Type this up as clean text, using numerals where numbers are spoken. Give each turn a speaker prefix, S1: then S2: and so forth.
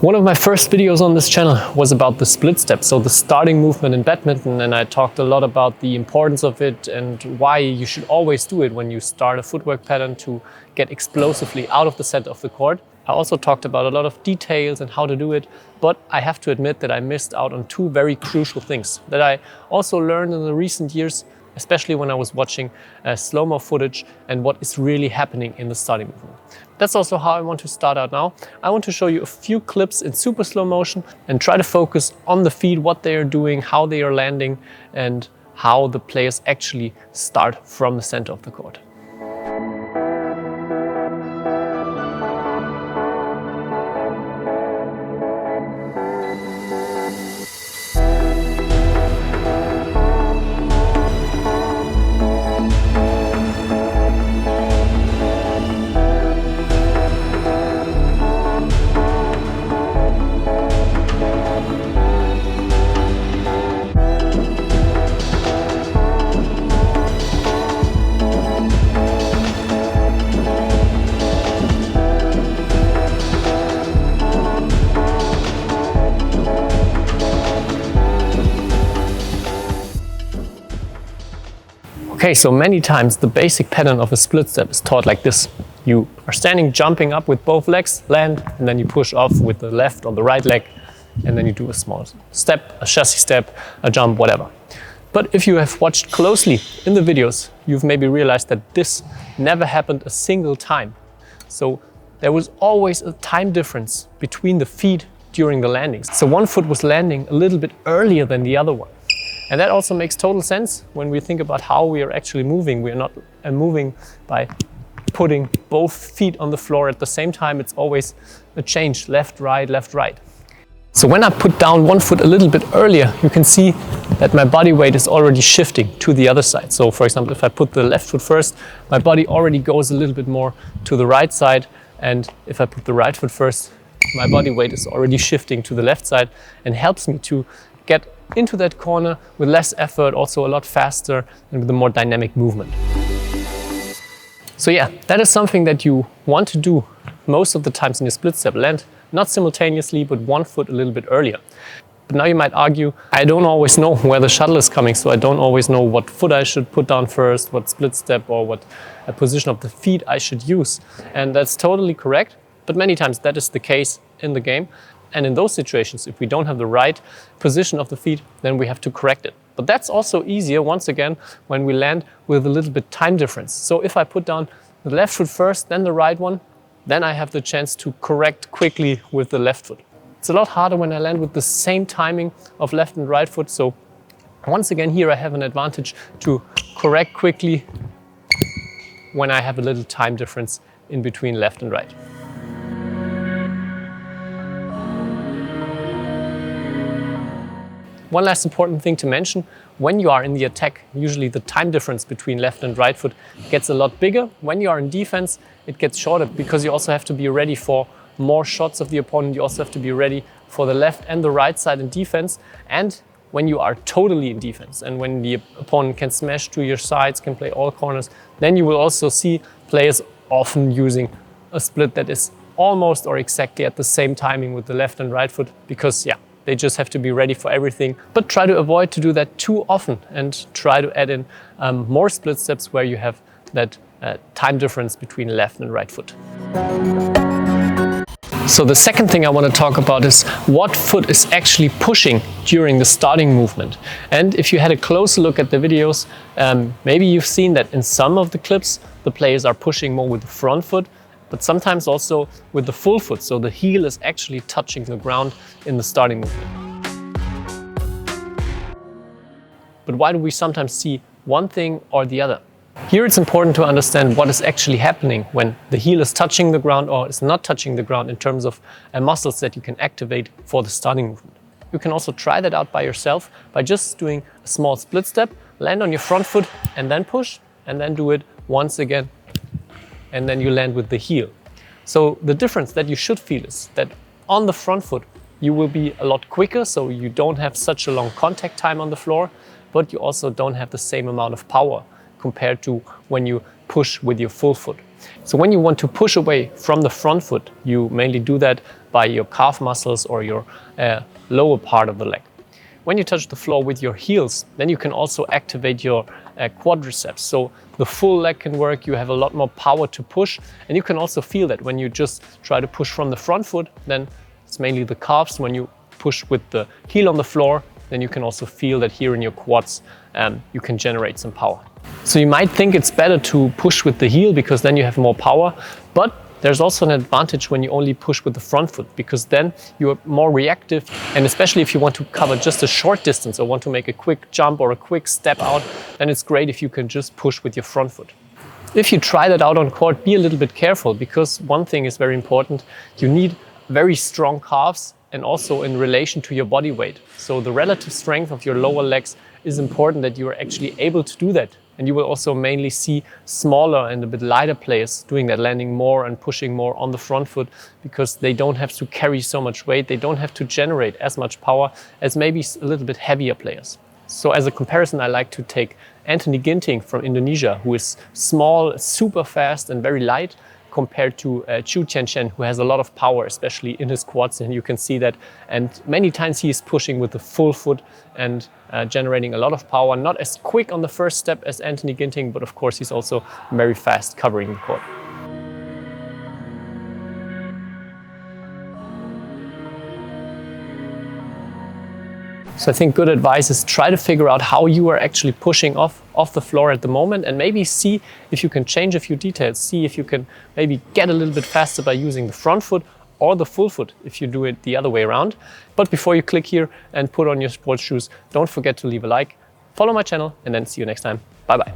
S1: One of my first videos on this channel was about the split step, so the starting movement in badminton, and I talked a lot about the importance of it and why you should always do it when you start a footwork pattern to get explosively out of the center of the court. I also talked about a lot of details and how to do it, but I have to admit that I missed out on two very crucial things that I also learned in the recent years, especially when I was watching slow-mo footage and what is really happening in the starting movement. That's also how I want to start out now. I want to show you a few clips in super slow motion and try to focus on the feet, what they are doing, how they are landing, and how the players actually start from the center of the court. Okay, so many times the basic pattern of a split step is taught like this. You are standing, jumping up with both legs, land, and then you push off with the left or the right leg, and then you do a small step, a chassis step, a jump, whatever. But if you have watched closely in the videos, you've maybe realized that this never happened a single time. So there was always a time difference between the feet during the landings. So one foot was landing a little bit earlier than the other one. And that also makes total sense when we think about how we are actually moving. We are not moving by putting both feet on the floor at the same time. It's always a change, left, right, left, right. So when I put down one foot a little bit earlier, you can see that my body weight is already shifting to the other side. So for example, if I put the left foot first, my body already goes a little bit more to the right side. And if I put the right foot first, my body weight is already shifting to the left side and helps me to get into that corner with less effort, also a lot faster and with a more dynamic movement. So yeah, that is something that you want to do most of the times in your split step. Land not simultaneously, but one foot a little bit earlier. But now you might argue, I don't always know where the shuttle is coming, so I don't always know what foot I should put down first, what split step or what position of the feet I should use. And that's totally correct, but many times that is the case in the game. And in those situations, if we don't have the right position of the feet, then we have to correct it. But that's also easier, once again, when we land with a little bit time difference. So if I put down the left foot first, then the right one, then I have the chance to correct quickly with the left foot. It's a lot harder when I land with the same timing of left and right foot. So once again, here I have an advantage to correct quickly when I have a little time difference in between left and right. One last important thing to mention, when you are in the attack, usually the time difference between left and right foot gets a lot bigger. When you are in defense, it gets shorter because you also have to be ready for more shots of the opponent. You also have to be ready for the left and the right side in defense. And when you are totally in defense and when the opponent can smash to your sides, can play all corners, then you will also see players often using a split that is almost or exactly at the same timing with the left and right foot because, yeah, they just have to be ready for everything. But try to avoid to do that too often and try to add in more split steps where you have that time difference between left and right foot. So the second thing I want to talk about is what foot is actually pushing during the starting movement. And if you had a closer look at the videos, maybe you've seen that in some of the clips, the players are pushing more with the front foot, but sometimes also with the full foot. So the heel is actually touching the ground in the starting movement. But why do we sometimes see one thing or the other? Here it's important to understand what is actually happening when the heel is touching the ground or is not touching the ground in terms of muscles that you can activate for the starting movement. You can also try that out by yourself by just doing a small split step, land on your front foot and then push, and then do it once again. And then you land with the heel. So the difference that you should feel is that on the front foot, you will be a lot quicker, so you don't have such a long contact time on the floor, but you also don't have the same amount of power compared to when you push with your full foot. So when you want to push away from the front foot, you mainly do that by your calf muscles or your lower part of the leg. When you touch the floor with your heels, then you can also activate your quadriceps. So the full leg can work, you have a lot more power to push, and you can also feel that when you just try to push from the front foot, then it's mainly the calves. When you push with the heel on the floor, then you can also feel that here in your quads, you can generate some power. So you might think it's better to push with the heel because then you have more power, but there's also an advantage when you only push with the front foot, because then you're more reactive, and especially if you want to cover just a short distance or want to make a quick jump or a quick step out, then it's great if you can just push with your front foot. If you try that out on court, be a little bit careful, because one thing is very important. You need very strong calves, and also in relation to your body weight. So the relative strength of your lower legs is important, that you are actually able to do that. And you will also mainly see smaller and a bit lighter players doing that, landing more and pushing more on the front foot, because they don't have to carry so much weight. They don't have to generate as much power as maybe a little bit heavier players. So as a comparison, I like to take Anthony Ginting from Indonesia, who is small, super fast and very light, compared to Chu Tianchen, who has a lot of power, especially in his quads, and you can see that. And many times he is pushing with the full foot and generating a lot of power. Not as quick on the first step as Anthony Ginting, but of course he's also very fast covering the court. So I think good advice is try to figure out how you are actually pushing off the floor at the moment, and maybe see if you can change a few details. See if you can maybe get a little bit faster by using the front foot or the full foot if you do it the other way around. But before you click here and put on your sports shoes, don't forget to leave a like, follow my channel, and then see you next time. Bye bye.